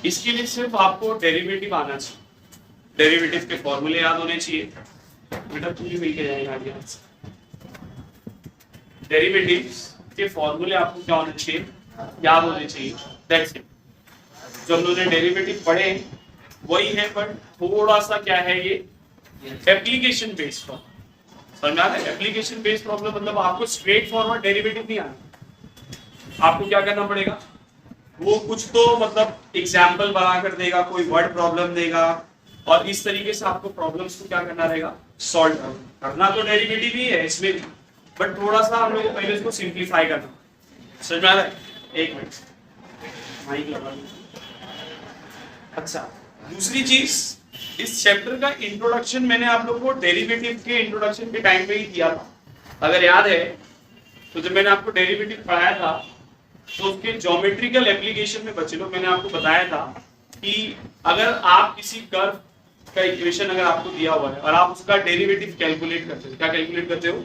इसके लिए सिर्फ आपको डेरिवेटिव आना चाहिए, डेरिवेटिव के फॉर्मूले याद होने चाहिए। बेटा तू भी मिलके जाएगा आगे से। डेरिवेटिव्स के फॉर्मूले आपको क्या होने चाहिए, याद होने चाहिए। That's it. जो हम लोगों ने डेरिवेटिव पढ़े वही है, बट थोड़ा सा क्या है ये एप्लीकेशन बेस्ड प्रॉब्लम। समझ में आ रहा है? एप्लीकेशन बेस्ड प्रॉब्लम मतलब आपको स्ट्रेट फॉरवर्ड डेरिवेटिव नहीं आना। आपको क्या करना पड़ेगा, वो कुछ तो मतलब एग्जाम्पल बनाकर देगा, कोई वर्ड प्रॉब्लम देगा, और इस तरीके से आपको प्रॉब्लम्स को क्या करना रहेगा, सॉल्व करना। तो डेरिवेटिव ही है इसमें भी, बट थोड़ा सा हम लोग को पहले इसको सिंप्लीफाई करना। समझ में आ रहा है? एक मिनट माइक लगा लो। अच्छा, दूसरी चीज, इस चैप्टर का इंट्रोडक्शन मैंने आप लोग को डेरिवेटिव के इंट्रोडक्शन के टाइम पे ही दिया था, अगर याद है तो। जब मैंने आपको डेरिवेटिव पढ़ाया था तो उसके ज्योमेट्रिकल एप्लीकेशन में बच्चे लोग मैंने आपको बताया था कि अगर आप किसी कर्व का इक्वेशन अगर आपको दिया हुआ है और आप उसका डेरिवेटिव कैलकुलेट करते हो, क्या कैलकुलेट करते हो,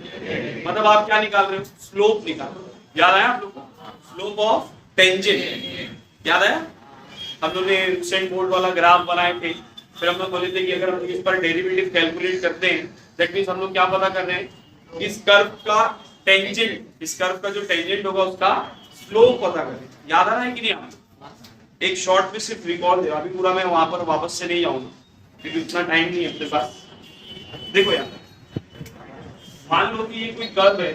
मतलब आप क्या निकाल रहे हो, स्लोप निकाल रहे हो। याद आया आप लोग को? स्लोप ऑफ टेंजेंट याद आया? हम लोग ने सेंट बोर्ड वाला ग्राफ बनाए थे, फिर हम लोग बोले थे कि अगर हम इस पर डेरिवेटिव कैलकुलेट करते हैं दैट मींस हम लोग क्या पता कर रहे हैं, इस कर्व का टेंजेंट, इस कर्व का जो टेंजेंट होगा उसका स्लोप पता करें। याद आ रहा है कि नहीं आपको? एक शॉर्ट में सिर्फ रिकॉल दे, अभी पूरा मैं वहां पर वापस से नहीं जाऊंगा क्योंकि इतना टाइम नहीं है अपने पास। देखो यार, मान लो कि ये कोई कर्व है,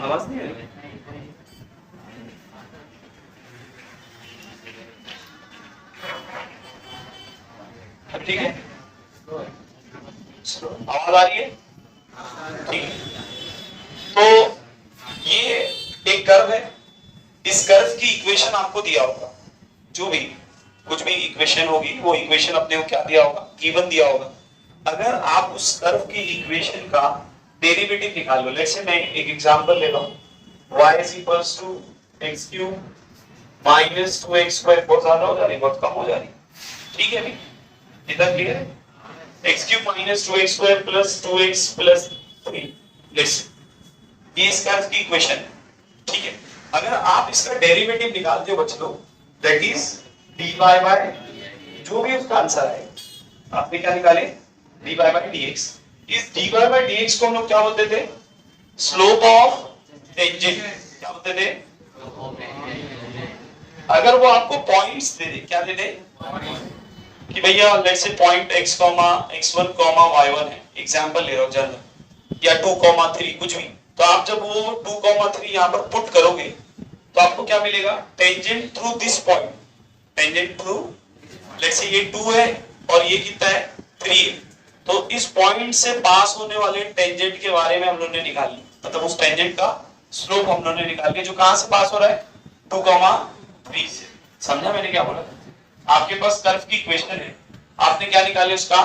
आवाज नहीं आ रही? ठीक है, आवाज आ रही है? ठीक है, तो ये एक कर्व है, इस कर्व की इक्वेशन आपको दिया होगा, जो भी कुछ भी इक्वेशन होगी वो इक्वेशन अपने को क्या दिया होगा, गिवन दिया होगा। अगर आप उस कर्व की इक्वेशन का डेरिवेटिव निकाल लो, लेट्स से मैं एक एग्जांपल ले रहा हूं, y = x³ - 2x², बहुत ज्यादा हो जा रही, बहुत कम हो जा रही, ठीक है अभी इधर क्लियर है? x³ - 2x² + 2x + 3, लेट्स ये इस कर्व की इक्वेशन है, ठीक है। अगर आप इसका डेरिवेटिव निकालते हो बच्चों, दैट इज dy बाय जो भी उसका आंसर है, आपने क्या निकाले, dy बाय dx। इस dy बाय dx को हम लोग क्या बोलते थे, स्लोप ऑफ टेंजेंट। क्या बोलते थे? अगर वो आपको पॉइंट्स दे दे, क्या दे दे कि भैया let's say point x, x1, y1 है, एग्जांपल ले रहा हूं जनरल, या 2, 3 कुछ भी, तो आप जब वो 2, 3 यहाँ पर पुट करोगे तो आपको क्या मिलेगा, tangent through this point, tangent through, let's say ये 2 है और ये कितना है, 3 है, तो इस पॉइंट से पास होने वाले टेंजेंट के बारे में हम लोगों ने निकाल लिया, मतलब उस टेंजेंट का स्लोप हम लोगों ने निकाल लिया, जो कहां से पास हो रहा है, 2, 3 से। समझा मैंने क्या बोला? आपके पास कर्व की इक्वेशन है, आपने क्या निकाले, उसका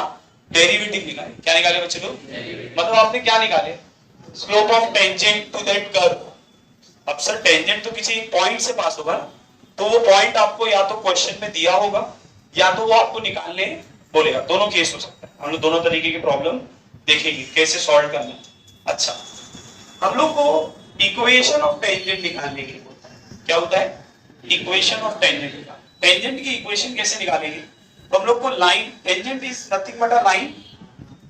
डेरिवेटिव निकाले। क्या निकाले बच्चे लोग? मतलब आपने क्या निकाले, slope of tangent to that curve. अब सर टेंजेंट तो किसी पॉइंट से पास होगा, तो वो पॉइंट आपको या तो क्वेश्चन में दिया होगा या तो वो आपको निकालने बोलेगा, दोनों केस हो सकता है। हम लोग दोनों तरीके की प्रॉब्लम देखेंगे कैसे सॉल्व करना है। अच्छा, हम लोग को इक्वेशन ऑफ टेंजेंट निकालने के लिए बोलता है, क्या होता है, इक्वेशन ऑफ टेंजेंट। टेंजेंट की इक्वेशन कैसे निकालेंगे, तो हम लोग को line, tangent is nothing but a line,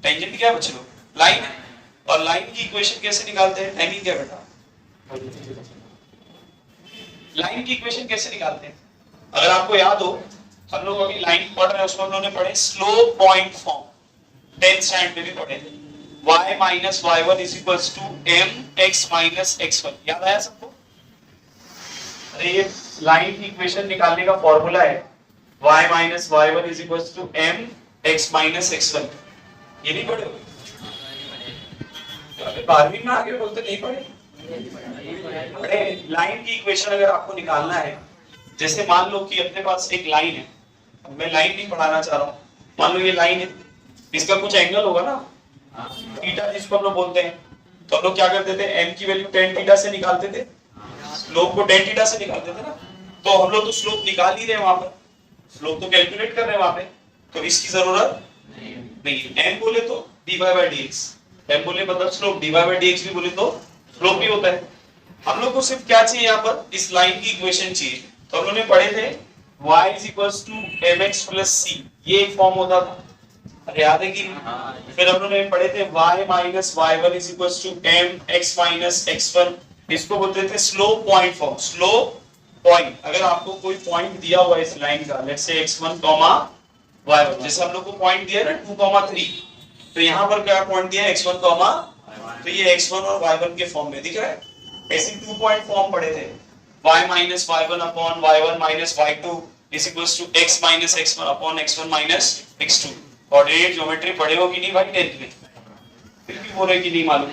tangent क्या है बच्चे लोग, लाइन है, और लाइन की इक्वेशन कैसे निकालते हैं, टाइमिंग क्या बेटा, लाइन की इक्वेशन कैसे निकालते हैं, अगर आपको याद हो, हम लोग अभी लाइन पढ़ रहे हैं, उसमें हम लोगों ने पढ़े slope point form, 10th standard में भी पढ़े थे, y - y1 = mx - x1, याद आया सबको? अरे ये लाइन की इक्वेशन निकालने का फॉर्मूला है, y - y1 = mx - x1, ये नहीं पढ़े हो? 12वीं में आगे बोलते नहीं पढ़े? अरे लाइन की इक्वेशन अगर आपको निकालना है, जैसे मान लो कि अपने पास एक लाइन है, मैं लाइन नहीं पढ़ाना चाह रहा हूँ, मान लो ये लाइन है, इसका कुछ एंगल होगा ना, थीटा जिसको हम लोग बोलते हैं, तो हम लोग क्या करते थे, m की वैल्यू tan थीटा से निकालते थे, स्लोप को tan थीटा से निकालते थे ना, तो हम लोग तो स्लोप निकाल ही रहे हैं वहां पर, स्लोप तो कैलकुलेट कर रहे हैं वहां पे, तो इसकी जरूरत नहीं। m बोले तो dy बाय dx, m बोले मतलब स्लोप, dy बाय dx भी बोले तो स्लोप भी होता है, हम लोग को सिर्फ क्या चाहिए यहाँ पर, इस लाइन की इक्वेशन चाहिए। तो हम लोग ने पढ़े थे y = mx + c, ये एक फॉर्म होता था, अरे याद है कि नहीं? फिर हम लोग ने पढ़े थे y - y1 = mx - x1, इसको बोलते थे slope point form. Slope point, अगर आपको कोई पॉइंट दिया हुआ है इस लाइन का, लेट्स से x1, y1, जैसे हम लोग को पॉइंट दिया है ना 2, 3, तो यहाँ पर क्या पॉइंट दिया है x1, तो ये x1 और y1 के फॉर्म में दिख रहा है। ऐसे 2 पॉइंट फॉर्म पढ़े थे, y - y1 / y1 - y2 = x - x1 / x1 - x2। Coordinate geometry पढ़े हो कि नहीं भाई 10th में? फिर भी बोल रहे कि नहीं मालूम?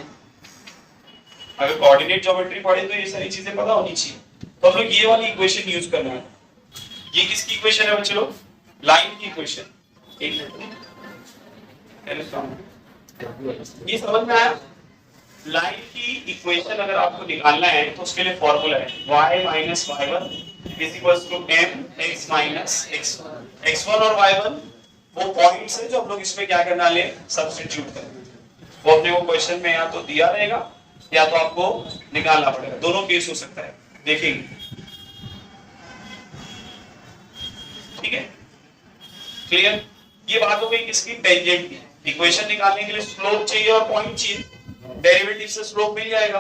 अगर कोऑर्डिनेट ज्योमेट्री पढ़े तो ये सारी चीजें पता होनी चाहिए। तो हम लोग ये वाली इक्वेशन यूज करना है। ये किसकी इक्वेशन है बच्चे लोग? लाइन की इक्वेशन। ये समझ में आया? लाइन की इक्वेशन अगर आपको निकालना है तो उसके लिए फॉर्मूला है y - y1 = mx - x1। x1 और y1 वो पॉइंट्स है जो हम लोग इसमें क्या करना ले, सब्स्टिट्यूट करें। वो अपने को क्वेश्चन में या तो दिया रहेगा या तो आपको निकालना पड़ेगा, दोनों केस हो सकता है, देखेंगे। ठीक है, क्लियर? ये बात हो गई किसकी? टेंजेंट की। इक्वेशन निकालने के लिए स्लोप चाहिए और पॉइंट चाहिए, डेरिवेटिव से स्लोप मिल जाएगा,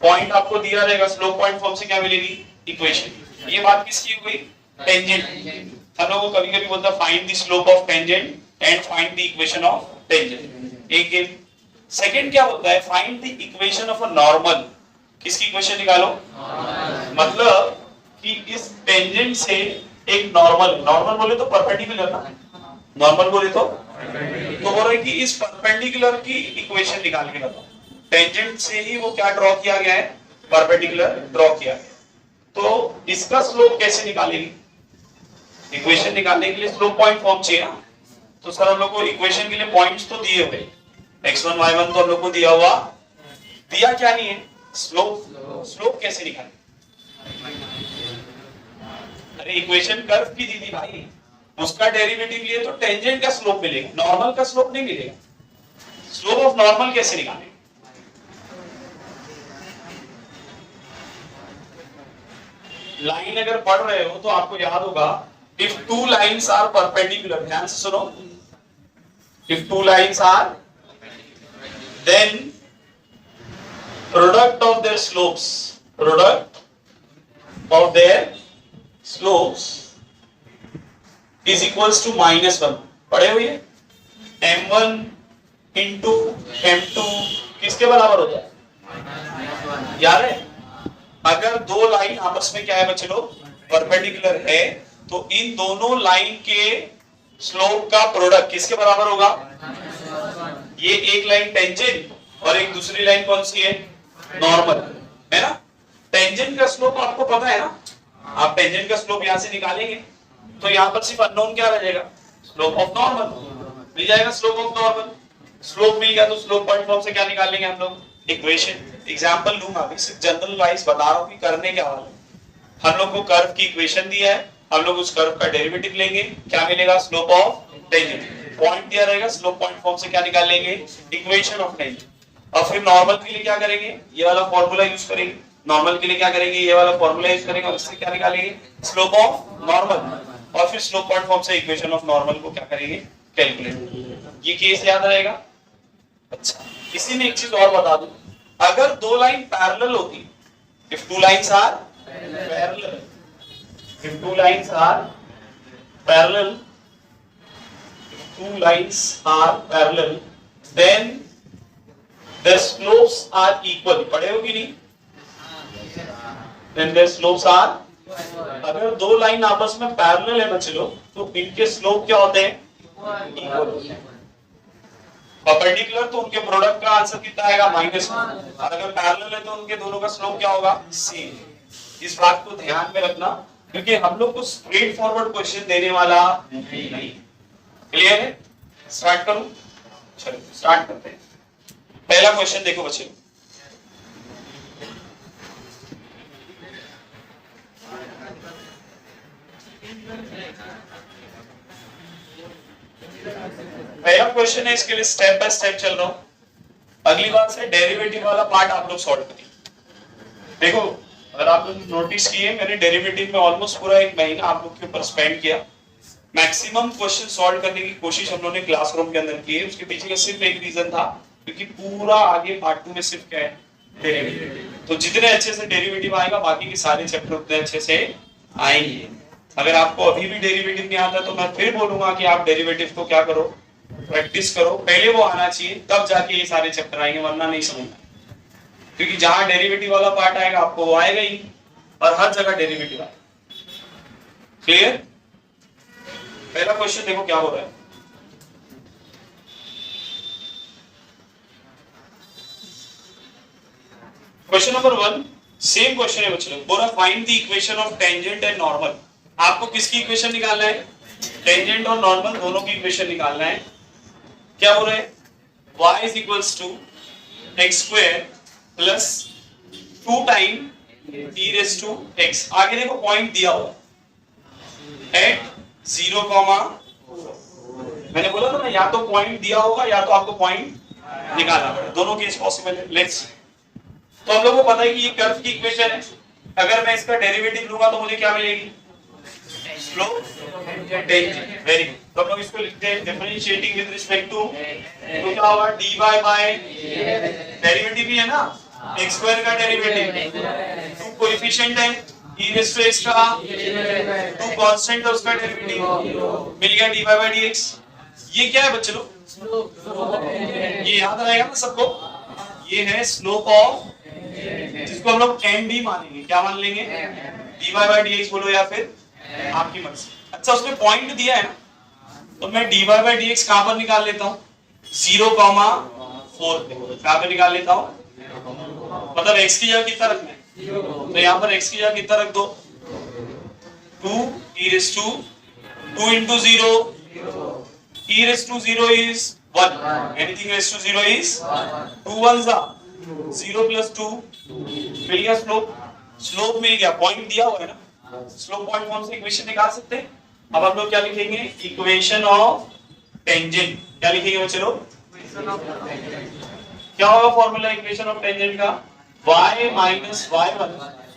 पॉइंट आपको दिया रहेगा, स्लोप पॉइंट फॉर्म से क्या मिलेगी? इक्वेशन। ये बात किसकी हो गई? टेंजेंट। हम लोग को कभी-कभी बोलता find the slope of tangent and find the equation of tangent, एक गेम। सेकंड क्या होता है? Find the equation of a normal. किसकी इक्वेशन निकालो? मतलब कि इस टेंजेंट से एक नॉर्मल, नॉर्मल बोले तो परपेंडिकुलर ना, नॉर्मल बोले तो बोल रहे कि इस परपेंडिकुलर की इक्वेशन निकाल के बताओ। टेंजेंट से ही वो क्या ड्रॉ किया गया है? परपेंडिकुलर ड्रॉ किया गया। तो इसका स्लोप कैसे निकालेगी? इक्वेशन निकालने के लिए स्लोप पॉइंट फॉर्म चाहिए ना। तो सर हम लोग को इक्वेशन के लिए पॉइंट्स तो दिए हुए, x1 y1 तो हम लोग को दिया हुआ, दिया क्या नहीं है? स्लोप। स्लोप कैसे निकालें? अरे इक्वेशन कर्व की दी थी भाई, उसका डेरिवेटिव लिए तो टेंजेंट का स्लोप मिलेगा, नॉर्मल का स्लोप नहीं मिलेगा। स्लोप ऑफ नॉर्मल कैसे निकालें? लाइन अगर पढ़ रहे हो तो आपको याद होगा, if two lines are perpendicular, ध्यान से सुनो, if two lines are, then product of their slopes is equals to -1। पढ़े हुए m1 into m2 किसके बराबर होता है? याद है? अगर दो लाइन आपस में क्या है बच्चे लोग? परपेंडिकुलर है, तो इन दोनों लाइन के स्लोप का प्रोडक्ट किसके बराबर होगा? ये एक लाइन टेंजेंट और एक दूसरी लाइन कौन सी है? नॉर्मल, है ना? टेंजेंट का स्लोप आपको पता है ना, आप टेंजेंट का स्लोप यहां से निकालेंगे तो यहां पर सिर्फ अननोन क्या रह जाएगा? स्लोप ऑफ नॉर्मल मिल जाएगा। स्लोप ऑफ नॉर्मल, स्लोप मिल गया तो स्लोप पॉइंट फॉर्म से क्या निकालेंगे हम लोग? इक्वेशन। एग्जांपल लूंगा अभी, सिर्फ जनरल वाइज बता रहा हूं कि करने क्या वाला है। हम लोग को कर्व की इक्वेशन दिया है, हम लोग उस कर्व का डेरिवेटिव लेंगे, क्या मिलेगा? Slope of tangent. पॉइंट दिया रहेगा, स्लोप पॉइंट फॉर्म से क्या निकाल लेंगे? Equation of tangent. और फिर नॉर्मल के लिए क्या करेंगे? ये वाला फॉर्मूला यूज करेंगे। नॉर्मल के लिए क्या करेंगे? ये वाला फॉर्मूला यूज करेंगे और उससे क्या निकालेंगे? Slope of normal. और फिर स्लोप पॉइंट फॉर्म से इक्वेशन ऑफ नॉर्मल को क्या करेंगे? कैलकुलेट। ये केस याद रहेगा? अच्छा, इसी में एक चीज और बता दूं, अगर दो लाइन पैरेलल होती, if two lines are parallel, if two lines are parallel, if two lines are parallel, then their slopes are equal। पढ़े हो कि नहीं? Then their slopes are, अगर दो लाइन आपस में पैरेलल है बच्चे लोग, तो इनके स्लोप क्या होते हैं? इक्वल होते हैं। परपेंडिकुलर तो उनके प्रोडक्ट का आंसर कितना आएगा? -1। और अगर पैरेलल है तो उनके दोनों का स्लोप क्या होगा? सेम। इस बात को ध्यान में रखना, क्योंकि हम लोग को स्ट्रेट फॉरवर्ड क्वेश्चन देने वाला नहीं। क्लियर है? स्टार्ट करूं? चलो स्टार्ट करते हैं। पहला क्वेश्चन देखो बच्चे, पहला क्वेश्चन है, इसके लिए स्टेप बाय स्टेप चल रहा हूं। अगली बार से डेरिवेटिव वाला पार्ट आप लोग सॉल्व करिए। देखो अगर आप लोग नोटिस किए, मैंने डेरिवेटिव में ऑलमोस्ट पूरा एक महीना आप लोग के ऊपर स्पेंड किया। मैक्सिमम क्वेश्चन सॉल्व करने की कोशिश हम लोगों ने क्लासरूम के अंदर की है। उसके पीछे का सिर्फ एक रीजन था, क्योंकि पूरा आगे पार्ट 2 में सिर्फ क्या है, डेरिवेटिव। तो जितने अच्छे से डेरिवेटिव आएगा बाकी के सारे चैप्टर उतने अच्छे से आएंगे। अगर आपको अभी भी डेरिवेटिव नहीं आता तो मैं फिर बोलूंगा कि आप डेरिवेटिव को क्या करो, प्रैक्टिस करो। पहले वो आना चाहिए, तब जाके ये सारे चैप्टर आएंगे, वरना नहीं समझना। क्योंकि जहां डेरिवेटिव वाला पार्ट आएगा आपको वो आएगा ही, और हर जगह डेरिवेटिव आएगा। क्लियर? पहला क्वेश्चन देखो क्या हो रहा है। क्वेश्चन नंबर 1 सेम क्वेश्चन है बच्चों। बोला find the equation of tangent and normal. आपको किसकी इक्वेशन निकालना है? टेंजेंट और नॉर्मल दोनों की इक्वेशन निकालना है। क्या बोल रहे हैं? y is equals to x square plus 2 time e raised to x। आगे देखो पॉइंट दिया हुआ एट 0, मैंने बोला था ना, या तो पॉइंट दिया होगा या तो आपको पॉइंट निकालना पड़ेगा। दोनों केस पॉसिबल है। लेट्स, तो हम लोग को पता है कि ये कर्व की इक्वेशन है। अगर मैं इसका डेरिवेटिव लूंगा तो मुझे क्या मिलेगी? Slope tangent. Very good. तो हम लोग इसको लिखते हैं डिफरेंशिएटिंग विद रिस्पेक्ट टू, तो क्या होगा? dy बाय डेरिवेटिव ही है ना, x स्क्वायर का डेरिवेटिव, टू कोएफिशिएंट है e रेज़ टू x का, टू कांस्टेंट है उसका डेरिवेटिव, मिल गया dy बाय dx। ये क्या है बच्चों लोग? ये याद रहेगा ना सबको? ये है स्लोप ऑफ, जिसको हम लोग m भी मानेंगे। क्या मान लेंगे? dy बाय dx बोलो या फिर आपकी मर्जी। अच्छा, उसमें पॉइंट दिया है ना, तो मैं dy बाय dx कहां पर निकाल लेता हूं? 0, 4 पे। कहां पे निकाल लेता हूं? मतलब x की जगह कितना रखना है? तो यहां पर x की जगह कितना रख दो? 2 e raised to 2 into 0, e raised to 0 is 1, anything raised to 0 is 2 ones are 0 plus 2, मिल गया स्लोप। स्लोप मिल गया, पॉइंट दिया हुआ है ना, स्लोप पॉइंट फॉर्म से इक्वेशन निकाल सकते हैं। अब हम लोग क्या लिखेंगे? Equation of tangent. क्या लिखेंगे बच्चों? क्या होगा फॉर्मूला इक्वेशन ऑफ टेंजेंट का? y minus y1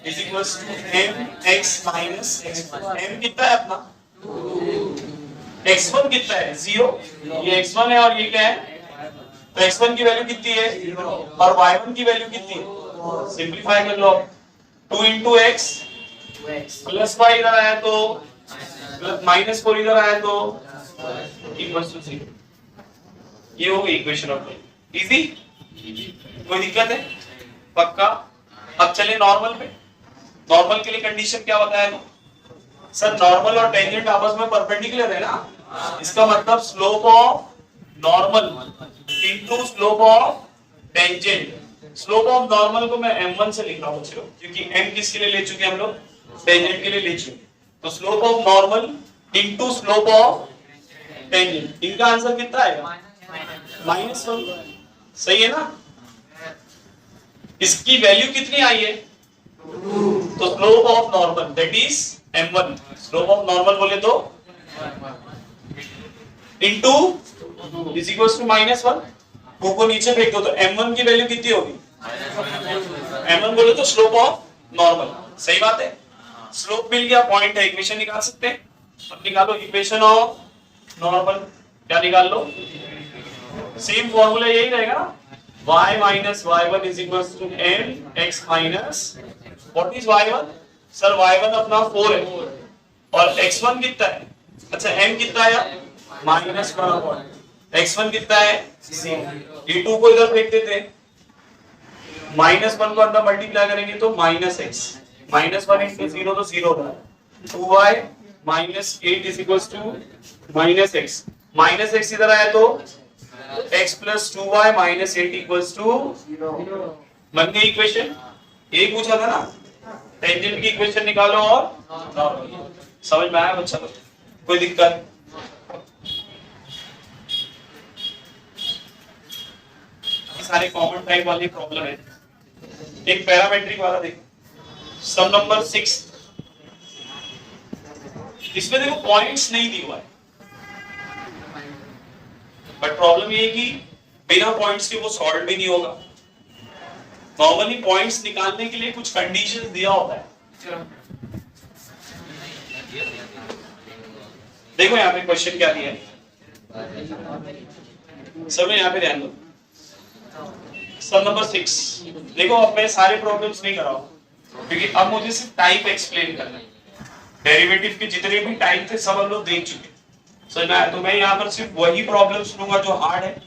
is equals to mx minus x1। m कितना है अपना? x1 कितना है? 0। ये x1 है और ये क्या है? तो x1 की वैल्यू कितनी है और y1 की वैल्यू कितनी है? सिंपलीफाई कर लो। 2 into x प्लस y इधर आया तो माइनस 4 इधर आया तो इक्वल्स टू 0। ये हो गई इक्वेशन ऑफ टेंजेंट। इजी? कोई दिक्कत है? पक्का? अब चले नॉर्मल पे। नॉर्मल के लिए कंडीशन क्या बताया था? सर नॉर्मल और टेंजेंट आपस में परपेंडिकुलर है ना, इसका मतलब slope of normal into slope of tangent. Slope of normal को मैं m1 से लिख रहा हूं बच्चों, क्योंकि m किसके लिए ले चुके हम लोग? टेंजेंट के लिए ले चुके। तो slope of normal into slope of tangent, इनका आंसर कितना आएगा? -1। सही है ना? इसकी वैल्यू कितनी आई है? तो slope of normal that is m1। Slope of normal बोले तो इनटू इज इक्वल्स टू -1। 2 को नीचे फेंक दो तो m1 की वैल्यू कितनी होगी? m1 बोले तो स्लोप ऑफ नॉर्मल। सही बात है। स्लोप मिल गया, पॉइंट है, इक्वेशन निकाल सकते हैं। अब निकालो इक्वेशन ऑफ नॉर्मल। क्या निकाल लो? सेम फॉर्मूला यही रहेगा ना, y minus y1 is equals to mx minus what is y1? Sir y1 अपना 4 है और x1 कितना है? अच्छा m कितना है? -1। x1 कितना है? 0। ये 2 को इधर फेंक देते हैं, -1 को अंदर मल्टीप्लाई करेंगे तो -x, -1 into 0 तो 0 होगा। 2y minus 8 is equals to -x, -x इधर आया तो x plus 2y minus 8 equals to 0। बन गई इक्वेशन। यही पूछा था ना, टेंजेंट की इक्वेशन निकालो और नॉर्मल। समझ में आया बच्चा? कोई दिक्कत? सारे कॉमन टाइप वाली प्रॉब्लम है। एक पैरामेट्रिक वाला देखो, सम नंबर 6। इसमें देखो पॉइंट्स नहीं दिए हुआ है, बट प्रॉब्लम ये है कि बिना पॉइंट्स के वो सॉल्व भी नहीं होगा। नॉर्मली पॉइंट्स निकालने के लिए कुछ कंडीशंस दिया होता है। देखो यहाँ पे क्वेश्चन क्या दिया है, सब यहाँ पे ध्यान दो। सम नंबर 6 देखो, अब मैं सारे प्रॉब्लम्स नहीं कराऊं क्योंकि अब मुझे सिर्फ टाइप एक्सप्लेन करना है। डेरिवेटिव के जितने भी टाइप थे सब हम लोग देख चुके, समझ में आया? तो मैं यहाँ पर सिर्फ वही प्रॉब्लम्स लूंगा जो हार्ड है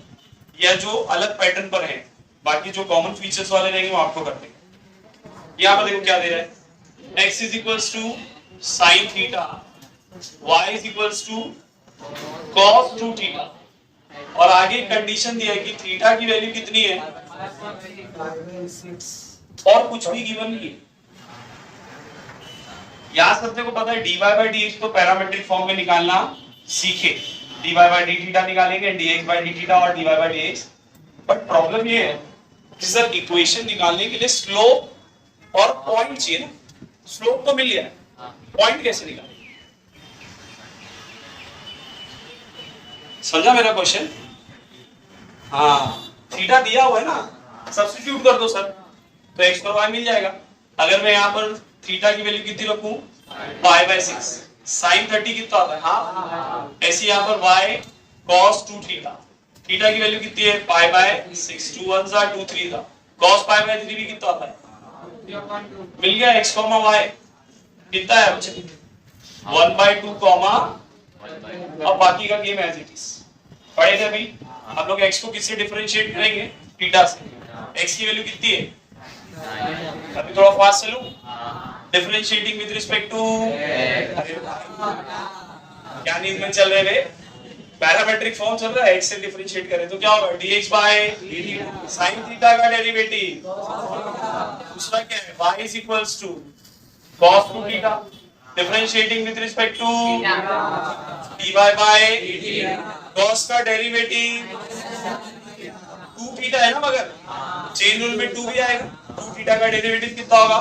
या जो अलग पैटर्न पर है, बाकी जो कॉमन फीचर्स वाले रहेंगे वो आपको कर देंगे। यहाँ पर देखो क्या दे रहा है, x is equals to sine theta, y is equals to cos 2 theta, और आगे कंडीशन दिया है कि थीटा की वैल्यू कितनी है और कुछ भी गिवन नहीं है। यहाँ सबसे को पता है dy by dx तो पैरामेट्रिक फॉर्म में निकालना सीखे, dy by d थीटा निकालेंगे, dx by d थीटा और dy by dx। But problem ये है कि सर इक्वेशन निकालने के लिए स्लोप और पॉइंट चाहिए ना, स्लोप तो मिल गया, पॉइंट कैसे निकालेंगे? समझा मेरा क्वेश्चन? हाँ, थीटा दिया हुआ है ना, सब्स्टिट्यूट कर दो सर, तो x और y मिल जाएगा। अगर मैं यहाँ पर थीटा की वैल्यू कितनी रखूं, पाई बाय 6, साइन 30 कितना आता है? हाँ, ऐसे यहाँ पर y cos 2 थीटा, थीटा की वैल्यू कितनी है? पाई बाय 6, 2 1 जा 2 3 था, cos पाई बाय 3 भी कितना आता है? मिल गया। x y कितना है बच्चे? 1/2 कॉमा, अब बाकी का गेम एज इट इज पढ़े थे अभी। आप लोग x को किससे डिफरेंशिएट करेंगे? थीटा से। x की वैल्यू कितनी है? अभी थोड़ा फास्ट चलूं, डिफरेंशिएटिंग विद रिस्पेक्ट टू, क्या नींद में चल रहे हैं? पैरामेट्रिक फॉर्म चल रहा है, x से डिफरेंशिएट करें तो क्या होगा? dx by dt, sin theta का डेरिवेटिव। दूसरा क्या है? y is equals to cos 2 theta, differentiating with respect to dy by dt, cos का डेरिवेटिव 2 थीटा है ना, मगर चेन रूल में 2 भी आएगा। 2 थीटा का डेरिवेटिव कितना होगा?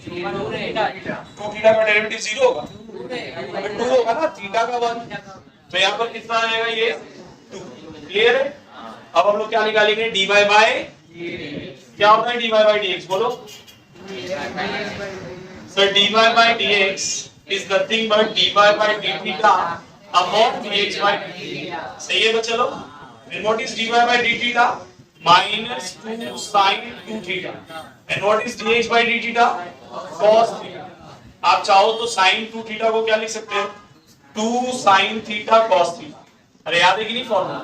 2 थीटा का डेरिवेटिव 0 होगा, 2 होगा ना, थीटा का 1, तो यहाँ पर कितना आएगा? ये 2। क्लियर है? अब हम लोग क्या निकालेंगे? dy बाय, क्या होता है dy बाय dx? बोलो sir. dy by dx is nothing but dy by d theta upon dx by dt। सही है बच्चों लोग? And what is dy by d theta? Minus 2 sin 2 theta। And what is dx by d theta? Cos theta। आप चाहो तो sin 2 theta को क्या लिख सकते हो? 2 sin theta cos theta। अरे याद है कि नहीं फॉर्मूला?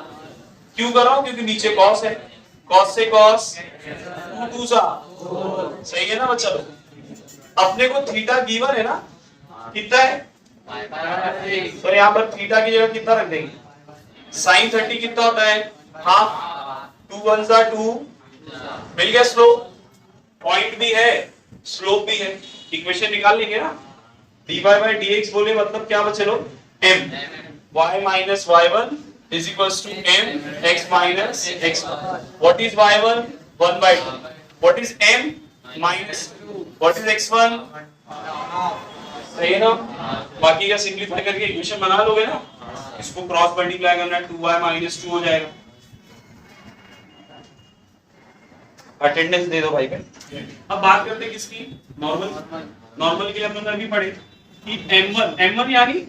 क्यों कर रहा हूं? क्योंकि नीचे cos है, cos से cos 2 2 सा, सही है ना बच्चा लोग? अपने को थीटा गिवन है ना, कितना है? तो यहाँ पर थीटा की जगह कितना रख देंगे? साइन 30 कितना होता है? हाफ, 2 1 जा 2, मिल गया स्लोप, पॉइंट भी है, स्लोप भी है, इक्वेशन निकाल लेंगे ना। dy by dx बोले मतलब क्या बचे लोग? m, y minus y1 is equals to m x minus x1। what is y1? 1/2। what is m? minus 2। what is x1? सही है ना? बाकी का सिंपलीफाई करके इक्वेशन बना लोगे ना, इसको क्रॉस मल्टीप्लाई करना, 2y minus 2 हो जाएगा। अटेंडेंस दे दो भाई पे। अब बात करते हैं किसकी? नॉर्मल। नॉर्मल के लिए हम लोग अभी पढ़े कि m1 यानी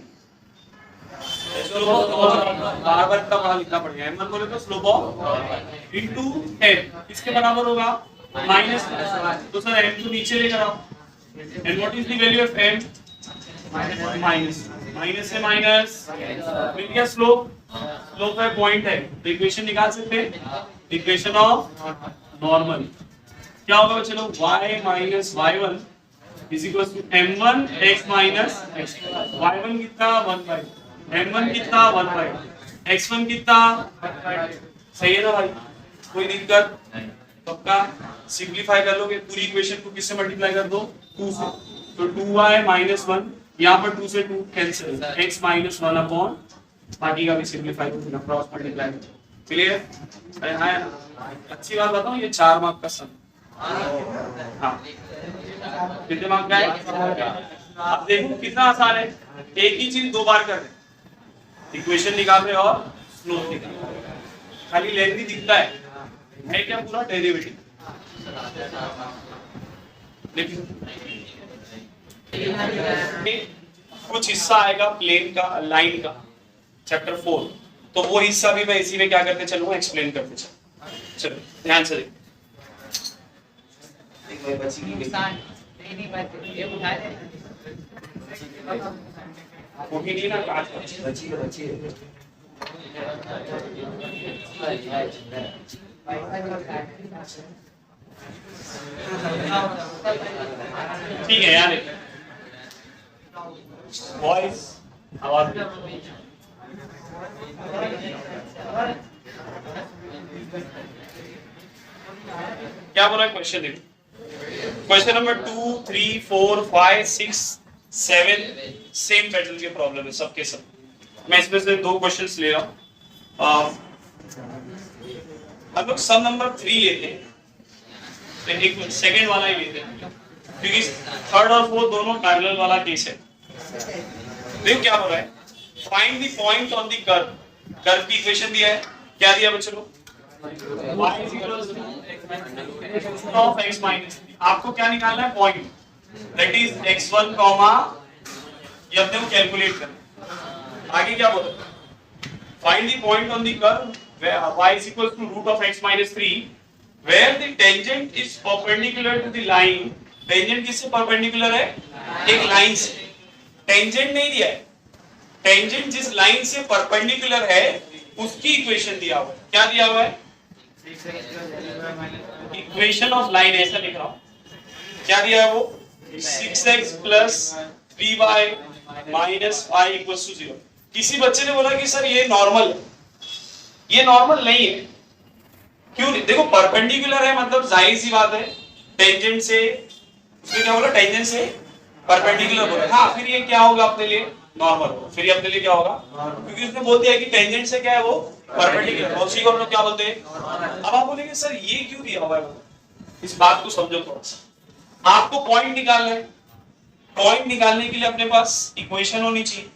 बार बार इतना बड़ा लिखना पड़ेगा। m1 बोले तो स्लोप ऑफ इनटू m, इसके बराबर होगा माइनस, तो सर m को नीचे लेकर आओ। And what is the value of m? Minus, minus से माइनस मिल गया स्लोप, स्लोप है पॉइंट है, तो इक्वेशन निकाल सकते हैं, इक्वेशन ऑफ नॉर्मल क्या होगा बच्चे लोग? y minus y1 is equal to m1 x minus x1। y1 कितना? 1/2, m1 कितना? 1/2, x1 कितना? 1/2। सही है ना भाई? कोई दिक्कत? पक्का? सिंपलीफाई कर लोगे पूरी इक्वेशन को, किससे मल्टीप्लाई कर दो? 2 से, तो 2y माइनस 1, यहाँ पर 2 से 2 कैंसिल, x माइनस 1 अपॉन, बाकी का भी सिंपलीफाई कर देना, क्रॉस मल्टीप्लाई। क्लियर? अरे हाँ, अच्छी बात बताऊं, ये 4 मार्क का सम। हाँ, कितने मार्क का है? अब देखो कितना आसान है, एक ही चीज 2 बार कर रहे, इक्वेशन निकाल रहे और स्लोप निकाल रहे, खाली लेंथ ही दिखता है क्या? पूरा डेरिवेटिव कुछ हिस्सा आएगा प्लेन का, लाइन का, चैप्टर 4, तो वो हिस्सा भी मैं इसी में क्या करते चलूंगा, एक्सप्लेन करते चलूंगा। चलो ध्यान से देखो। वो भी नहीं ना ठीक है यार, वॉइस आवाज क्या बोला क्वेश्चन देखो। क्वेश्चन नंबर 2, 3, 4, 5, 6, 7 सेम पैटर्न के प्रॉब्लम है सबके सब। मैं इसमें से 2 क्वेश्चंस ले रहा हूं। हम लोग सम नंबर 3 लेते हैं, तो एक सेकंड वाला ही लेते हैं क्योंकि थर्ड और फोर्थ दोनों पैरेलल वाला केस है। देखो क्या हो रहा है, find the point on the curve. Curve की इक्वेशन दिया है, क्या दिया बच्चों को, y of x minus 3। आपको क्या निकालना है, पॉइंट, दैट इज x1, ये अपने को कैलकुलेट करना। आगे क्या बोला, find the point on the curve y is equal to root of x minus 3 where the tangent is perpendicular to the line। Tangent किससे परपेंडिकुलर है, एक लाइन से। टेंजेंट नहीं दिया है, टेंजेंट जिस लाइन से परपेंडिकुलर है उसकी इक्वेशन दिया हुआ है। क्या दिया हुआ है, इक्वेशन ऑफ लाइन, ऐसा लिख रहा हूं। क्या दिया है वो, 6x plus 3y minus 5 equals to 0। किसी बच्चे ने बोला कि सर ये नॉर्मल है, ये नॉर्मल नहीं है। क्यों नहीं, देखो परपेंडिकुलर है मतलब जाहिर सी बात है, टेंजेंट से, उसने क्या बोला, टेंजेंट से परपेंडिकुलर बोला। हाँ, फिर ये क्या होगा अपने लिए, नॉर्मल होगा। फिर ये अपने लिए क्या होगा, क्योंकि उसने बोल दिया कि टेंजेंट से क्या है वो परपेंडिकुलर, और उसी को हम लोग क्या बोलते हैं। अब आप बोलेंगे सर ये क्यों दिया हुआ है, इस बात को समझो थोड़ा सा। आपको पॉइंट निकालना है, पॉइंट निकालने के लिए अपने पास इक्वेशन होनी चाहिए,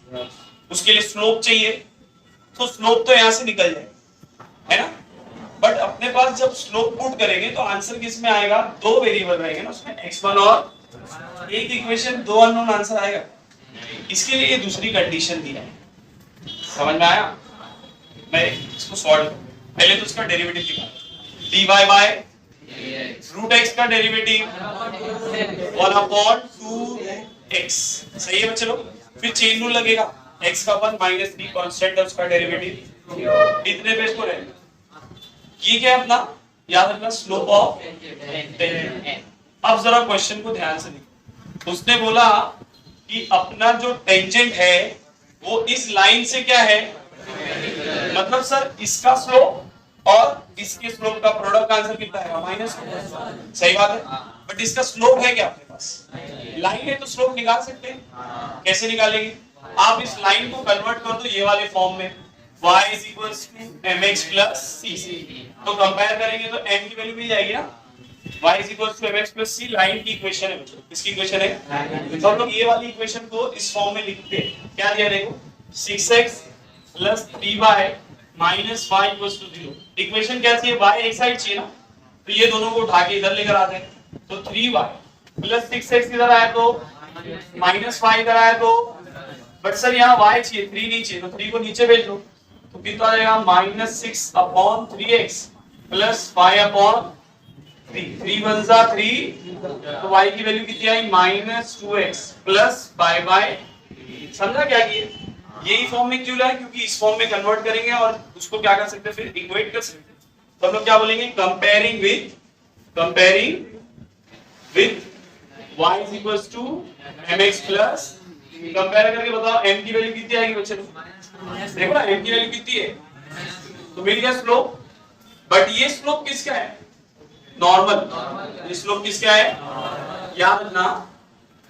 उसके लिए स्लोप चाहिए, तो स्लोप तो यहां से निकल जाए, है ना। बट अपने पास जब स्लोप पुट करेंगे तो आंसर किस में आएगा, 2 वेरिएबल रहेंगे ना उसमें, x1 और एक इक्वेशन, 2 अननोन आंसर आएगा। इसके लिए ये दूसरी कंडीशन दिया है, समझ में आया। मैं इसको सॉल्व, पहले तो उसका डेरिवेटिव निकालो, dy बाय रूट x का डेरिवेटिव 1/2x, सही है बच्चे लोग। फिर चेन रूल लगेगा, x का 1 माइनस 3 कांस्टेंट है उसका डेरिवेटिव, इतने पे इसको रहेगा। ये क्या है अपना, याद रखना, स्लोप ऑफ टेंजेंट। अब जरा क्वेश्चन को ध्यान से देखो। उसने बोला कि अपना जो टेंजेंट है वो इस लाइन से क्या है, मतलब सर इसका स्लोप और इसके स्लोप का प्रोडक्ट का आंसर कितना है, माइनस। सही बात है, बट इसका स्लोप है क्या अपने पास, लाइन है तो स्लोप निकाल सकते हैं। कैसे निकालेंगे, आप इस लाइन को कन्वर्ट कर दो ये वाले फॉर्म में, y is equals to mx plus c। तो कंपेयर करेंगे तो m की वैल्यू मिल जाएगी ना, y is equals to mx plus c line की इक्वेशन है बच्चों। किसकी इक्वेशन है, तो हम लोग ये वाली इक्वेशन को इस फॉर्म में लिखते हैं। क्या दिया देखो, 6x plus 3y minus 5 equals to 0। Equation क्या चाहिए, y एक साइड चाहिए ना, तो ये दोनों को उठा के इधर लेकर आते हैं। तो 3y plus 6x इधर आया तो minus 5 इधर आया तो, बट सर यहाँ y चाहिए, 3 नहीं चाहिए, तो 3 को नीचे भेज दो, तो कितना आ जाएगा, -6/3x प्लस 5/3। 3 1 जा 3, तो y की वैल्यू कितनी आई, -2x प्लस 5/3। समझा क्या किए, यही फॉर्म में क्यों लाए, क्योंकि इस फॉर्म में कन्वर्ट करेंगे और उसको क्या कर सकते हैं, फिर इक्वेट कर सकते हैं। तो हम लोग क्या बोलेंगे, comparing with y is equals to mx plus, compare करके बताओ m की वैल्यू कितनी आएगी बच्चे, देखो ना m की वैल्यू कितनी है, तो मिल गया स्लोप। बट ये स्लोप किसका है, नॉर्मल। ये स्लोप किसका है, याद रखना,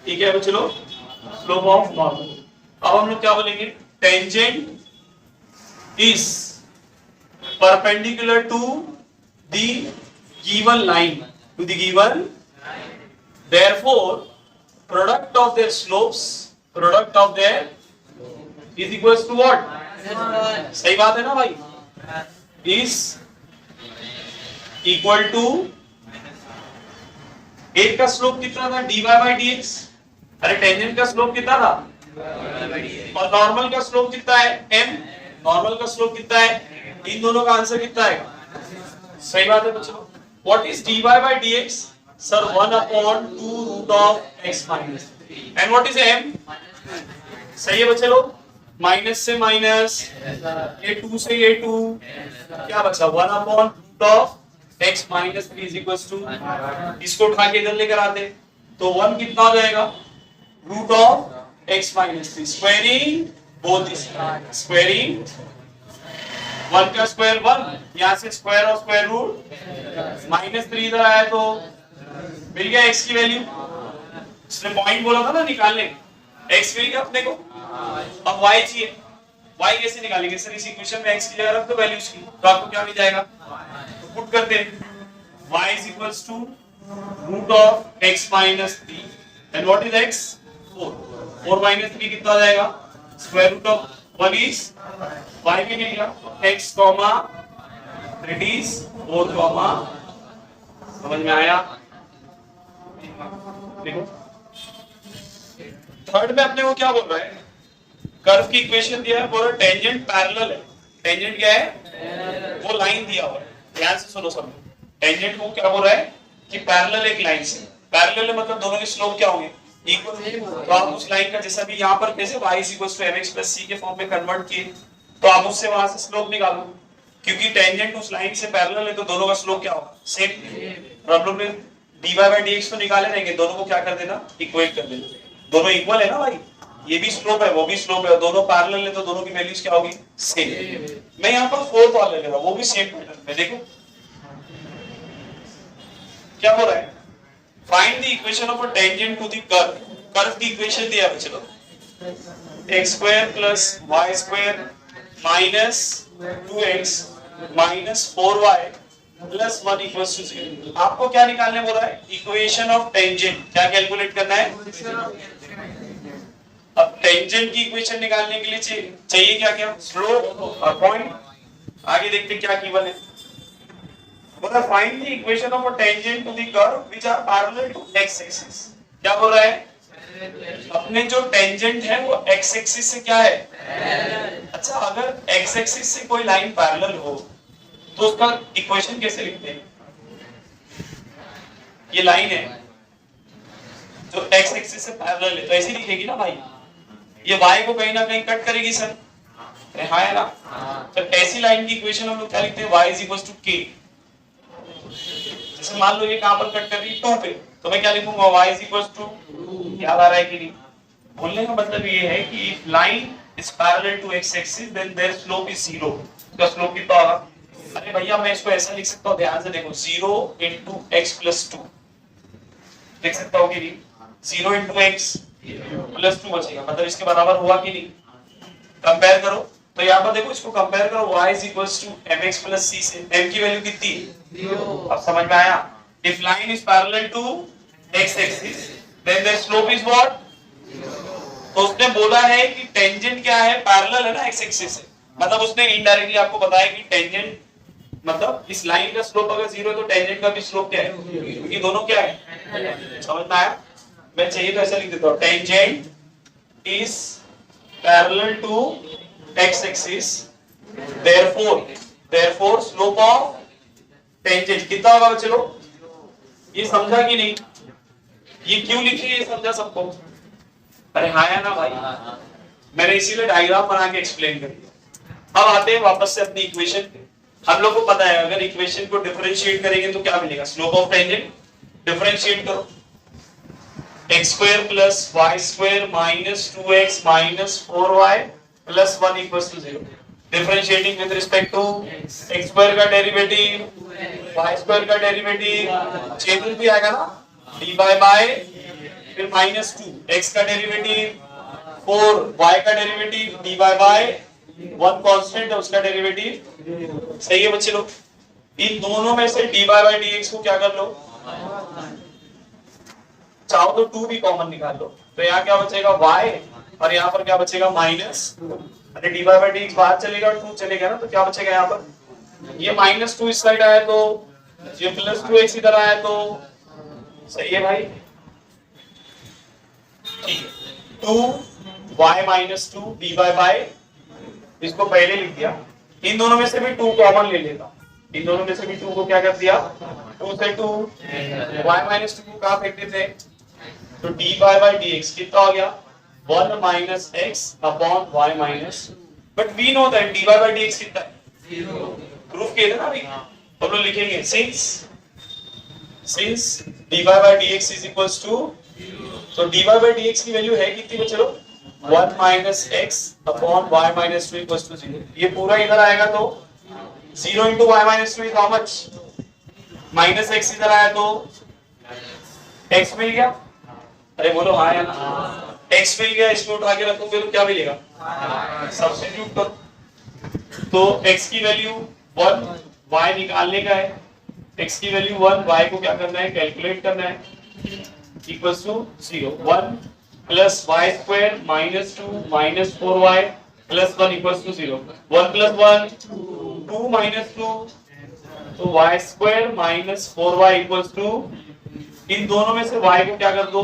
ठीक है बच्चे लोग, स्लोप ऑफ नॉर्मल। अब हम लोग क्या बोलेंगे, tangent is perpendicular to the given line, to the given, therefore product of their slopes is equals to what, सही बात है ना भाई, is equal to एक का स्लोप कितना था dy बाई dx, अरे टेंजेंट का स्लोप कितना था और नॉर्मल का स्लोप कितना है m, नॉर्मल का स्लोप कितना है, इन दोनों का आंसर कितना है, सही बात है बच्चों। What is dy by dx sir 1/2 root of x minus, and what is m, सही है बच्चे लोग, माइनस से माइनस, ये 2 से ये 2, क्या बचा 1/रूट of x minus 3 is equal to, इसको उठा के इधर लेकर आते तो 1 कितना हो जाएगा root of x minus 3, squaring both this, squaring 1 का स्क्वायर 1, यहाँ से स्क्वायर और स्क्वायर रूट माइनस 3 इधर आया तो मिल गया x की वैल्यू, इसने पॉइंट बोला था ना निकालने, x मिल गया अपने को, अब y चाहिए, y कैसे निकालेंगे सर, इस इक्वेशन में x की जगह रख दो वैल्यूज की, तो आपको क्या मिल जाएगा, तो पुट करते हैं y is equals to root of x minus 3 and what is x 4 minus 3 कितना आ जाएगा, square root of 1 is y भी मिल गया x comma that is 4 comma, समझ में आया, देखो थर्ड में अपने को क्या बोल रहा है, कर्व की इक्वेशन दिया है, बोल रहा टेंजेंट पैरेलल है, टेंजेंट क्या है वो लाइन दिया हुआ है, ध्यान से सुनो सब, टेंजेंट को क्या बोल रहा है कि पैरेलल एक लाइन से, पैरेलल मतलब दोनों के स्लोप क्या होंगे इक्वल, तो आप उस लाइन का जैसा भी यहाँ पर कैसे y mx + c के फॉर्म में कन्वर्ट किए, तो आप उससे वहां से स्लोप निकालो, क्योंकि टेंजेंट उस लाइन से पैरेलल है तो दोनों का स्लोप क्या होगा सेम, प्रॉब्लम में dy बाई dx तो निकाले रहेंगे, दोनों को क्या कर देना इक्वेट कर देना, दोनों इक्वल है ना भाई, ये भी स्लोप है वो भी स्लोप है, दोनों पैरेलल है तो दोनों की वैल्यूज क्या होगी सेम। मैं यहाँ पर फोर्थ वाला ले रहा हूँ वो भी सेम पैटर्न में, देखो क्या हो रहा है, find the equation of a tangent to the curve, curve की इक्वेशन दिया है चलो x² + y² - 2x - 4y + 1 = 0, आपको क्या निकालने बोल रहा है इक्वेशन ऑफ टेंजेंट, क्या कैलकुलेट करना है, अब टेंजेंट की इक्वेशन निकालने के लिए चाहिए क्या क्या स्लोप और पॉइंट, आगे देखते क्या गिवन है, बोला find the equation of a tangent to the curve which are parallel to x axis, क्या बोल रहा है अपने जो टेंजेंट है वो x एक्सिस से क्या है, अच्छा अगर x एक्सिस से कोई लाइन पैरेलल हो तो उसका इक्वेशन कैसे लिखते हैं, ये लाइन है जो x एक्सिस से पैरेलल है तो ऐसे लिखेगी ना भाई, ये y को कहीं ना कहीं कट करेगी सर, हाँ है ना, तो ऐसी लाइन की इक्वेशन हम लोग क्या लिखते हैं y = k, जैसे मान लो ये कहां पर कट कर रही है 2 पे, तो मैं क्या लिखूंगा y = याद आ रहा है कि नहीं, बोलने का मतलब ये है कि if line is parallel to x axis then their slope is 0, उसका स्लोप कितना होगा, अरे भैया मैं इसको ऐसा लिख सकता हूं, ध्यान से देखो 0 × x + 2 लिख सकता हूं कि नहीं, 0 × x + 2 बचेगा, मतलब इसके बराबर हुआ कि नहीं, कंपेयर करो तो यहाँ पर देखो इसको कंपेयर करो y = mx + c से, m की वैल्यू कितनी है 0, अब समझ में आया, if line is parallel to x axis then their slope is what, तो उसने बोला है कि टेंजेंट क्या है पैरेलल है ना x एक्सिस से, मतलब उसने इनडायरेक्टली आपको बताया कि टेंजेंट मतलब इस लाइन का स्लोप अगर 0 है तो टेंजेंट का भी स्लोप क्या है, क्योंकि दोनों क्या है, समझ में आया, मैं चाहिए तो ऐसा लिख देता हूं tangent is parallel to x axis therefore slope of tangent कितना होगा बच्चे लोग, ये समझा कि नहीं, ये क्यों लिखी है ये समझा सबको, अरे हाँ या ना भाई, मैंने इसीलिए डायग्राम बना के एक्सप्लेन कर दिया। अब आते हैं वापस से अपनी इक्वेशन पे, हम लोग को पता है अगर इक्वेशन को डिफरेंशिएट करेंगे तो क्या मिलेगा स्लोप ऑफ टेंजेंट, डिफरेंशिएट करो x² + y² - 2x - 4y + 1 = 0, differentiating with respect to x² का डेरिवेटिव y² का डेरिवेटिव चेंज भी आएगा ना, dy बाय फिर -2 x का डेरिवेटिव 4 y का डेरिवेटिव dy बाय 1 कांस्टेंट है उसका डेरिवेटिव, सही है बच्चे लोग, इन दोनों में से dy बाय dx को क्या कर लो, चाहो तो 2 भी कॉमन निकाल लो, तो यहाँ क्या बचेगा y और यहाँ पर क्या बचेगा माइनस, अरे dy बाय dx बाहर चलेगा 2 चलेगा ना, तो क्या बचेगा यहाँ पर ये -2 इस साइड आया तो ये +2x इधर आया तो सही है भाई, ठीक है। 2y माइनस 2 dy बाय, इसको पहले लिख दिया, इन दोनों में से भी 2 कॉमन ले लेता, इन दोनों में से भी 2 को क्या कर दिया, 2 से 2 y माइनस 2 को कहाँ फेंक देते, तो dy बाय dx कितना हो गया, 1 minus x upon y minus, but we know that dy by dx कितना है, प्रूफ किया था ना अभी, हम लोग लिखेंगे since dy by dx is equals to, तो dy बाय dx की वैल्यू है कितनी बच्चे लोग, 1 minus x upon y minus 2 equals to 0, ये पूरा इधर आएगा तो 0 into y minus 2 is how much, minus x इधर आया तो x मिल गया, अरे बोलो हाँ या ना, x मिल गया, इसको उठा के रखोगे तो क्या मिलेगा, सब्स्टिट्यूट करो, तो x की वैल्यू 1, y निकालने का है, x की वैल्यू 1, y को क्या करना है, कैलकुलेट करना है, equals to 0, 1 plus y square minus 2 minus 4y plus 1 equals to 0, 1 plus 1 2 minus 2, तो y square minus 4y equals to, इन दोनों में से y को क्या कर दो,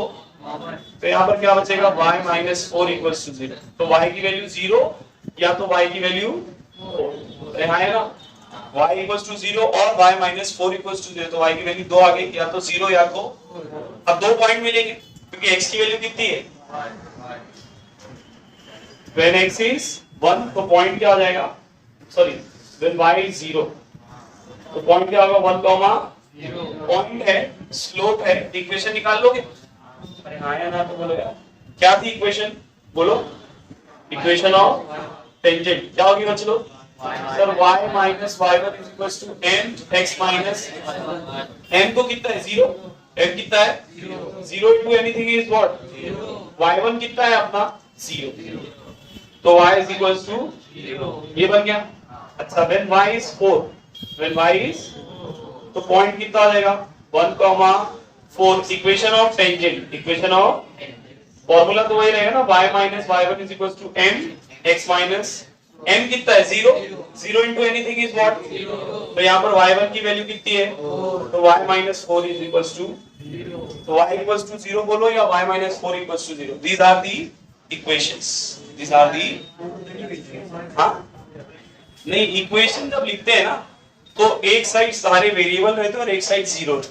तो यहाँ पर क्या बचेगा, y माइनस 4 इक्वल्स टू 0, तो y की वैल्यू 0 या तो y की वैल्यू 4, यहाँ है ना, y इक्वल्स टू 0 और y माइनस 4 इक्वल्स टू 0, तो y की वैल्यू 2 आ गई, या तो 0 या तो, अब 2 पॉइंट मिलेंगे क्योंकि x की वैल्यू कितनी है, when x is 1 तो पॉइंट क्या हो जाएगा, सॉरी when y is 0 तो पॉइंट क्या होगा, 1 कॉमा पॉइंट है, स्लोप है, इक्वेशन निकाल लोगे, अरे हाँ या ना तो बोलो यार, क्या थी इक्वेशन बोलो, इक्वेशन ऑफ टेंजेंट क्या होगी बच्चों, sir y minus y1 is equals to m x minus m को कितना है 0, m कितना है 0 into anything is what, y1 कितना है अपना 0, तो y इज इक्वल्स टू 0, ये बन गया। अच्छा when y is 4, when y is, तो पॉइंट कितना आ जाएगा 1,4, equation of tangent, equation of, formula तो वही रहेगा ना, y minus y1 is equals to m x minus m कितना है 0, 0 इनटू एनीथिंग इज व्हाट, तो यहाँ पर y1 की वैल्यू कितनी है, तो y minus 4 is equals to, तो y इक्वल्स टू 0 बोलो या y minus 4 equals to 0, these are the equations, these are the, हाँ नहीं इक्वेशन जब लिखते हैं ना तो एक साइड सारे वेरिएबल रहते हैं और एक साइड 0,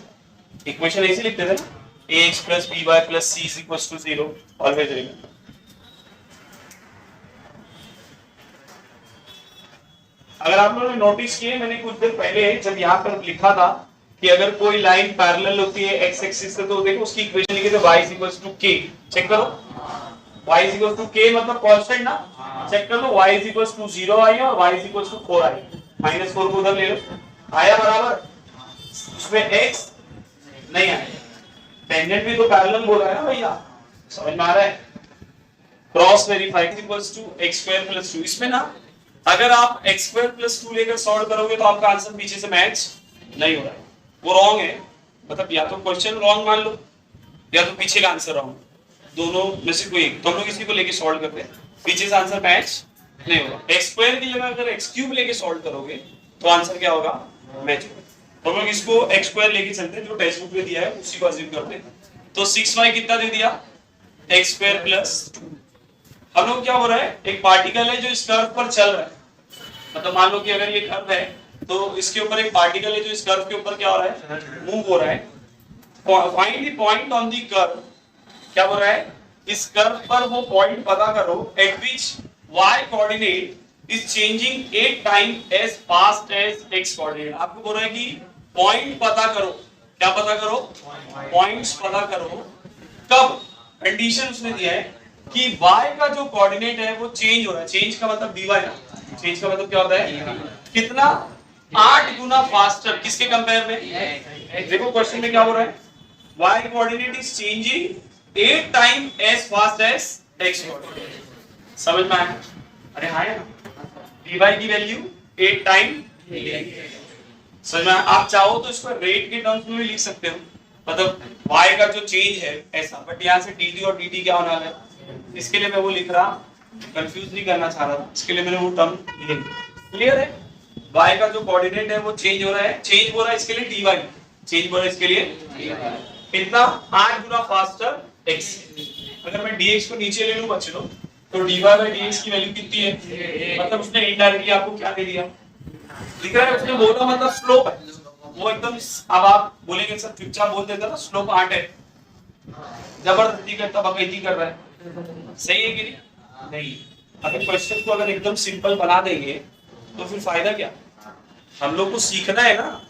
इक्वेशन ऐसे लिखते थे ना, ax plus by plus c is equals to 0, always remember। अगर आप लोगों ने नोटिस किए, मैंने कुछ देर पहले जब यहाँ पर लिखा था कि अगर कोई लाइन पैरेलल होती है x एक्सिस से, तो देखो उसकी इक्वेशन लिखे थे y is equals to k, check करो y is equals to k मतलब कांस्टेंट ना, चेक कर लो y is equals to 0 आई और y is equals to 4 I, minus 4 को उधर ले लो, आया बराबर, उसमें x नहीं आया, टेंजेंट भी तो पैरेलल बोला है ना भैया, समझ में आ रहा है, cross verify equals to x square plus 2, इसमें ना अगर आप x स्क्वायर प्लस 2 लेकर सॉल्व करोगे तो आपका आंसर पीछे से मैच नहीं हो रहा है, वो रॉन्ग है, मतलब या तो क्वेश्चन रॉन्ग मान लो या तो पीछे का आंसर रॉन्ग, दोनों में से कोई एक, तो हम लोग इसी को लेके सॉल्व करते हैं, पीछे से आंसर मैच नहीं होगा, x स्क्वायर की जगह अगर x क्यूब लेके सॉल्व करोगे तो आंसर क्या होगा, मैच होगा, तो हम लोग इसको x स्क्वायर लेके चलते हैं, जो टेक्स्ट बुक में दिया है उसी को अज्यूम करते हैं, तो 6y कितना दे दिया, x स्क्वायर प्लस 2, हम लोग क्या हो रहा है, एक पार्टिकल है जो इस कर्व पर चल रहा है, मतलब मान लो कि अगर ये कर्व है तो इसके ऊपर एक पार्टिकल है जो इस कर्व के ऊपर क्या हो रहा है, मूव हो रहा है, find the point on the curve, क्या हो रहा है, इस कर्व पर वो पॉइंट पता करो at which y coordinate is changing 8 time as fast as x coordinate, आपको बोल रहा है कि पॉइंट पता करो, क्या पता करो, पॉइंट्स पता करो, कब, कंडीशन उसने दिया है कि y का जो कोऑर्डिनेट है वो चेंज हो रहा है, चेंज का मतलब dy ना, चेंज का मतलब क्या होता है, कितना, 8 गुना फास्टर, किसके कंपेयर में, देखो क्वेश्चन में क्या हो रहा है, y coordinate is changing 8 time as fast as x coordinate, समझ में आया, अरे हाँ dy की वैल्यू 8 टाइम, समझ में, आप चाहो तो इसको रेट के टर्म्स में भी लिख सकते हो, मतलब y का जो चेंज है ऐसा, बट यहाँ से dt और dt क्या होने वाला है, इसके लिए मैं वो लिख रहा, कंफ्यूज नहीं करना चाह रहा था, इसके लिए मैंने वो टर्म लिख दिया, क्लियर है, y का जो कोऑर्डिनेट है वो चेंज हो रहा है, चेंज हो रहा है इसके लिए dy, चेंज हो रहा है इसके लिए, कितना 8 गुना फास्टर x। अगर मैं dx को नीचे ले लूं बच्चों तो dy by dx की वैल्यू कितनी है, मतलब उसने इनडायरेक्टली आपको क्या दे दिया, दिख रहा है, उसने बोला मतलब स्लोप है वो एकदम। अब आप बोलेंगे सर चुपचाप बोल देता ना स्लोप 8 है, जबरदस्ती करता बकैती कर रहा है, सही है कि नहीं? नहीं। अगर क्वेश्चन को अगर एकदम सिंपल बना देंगे तो फिर फायदा क्या? हम लोग को सीखना है ना,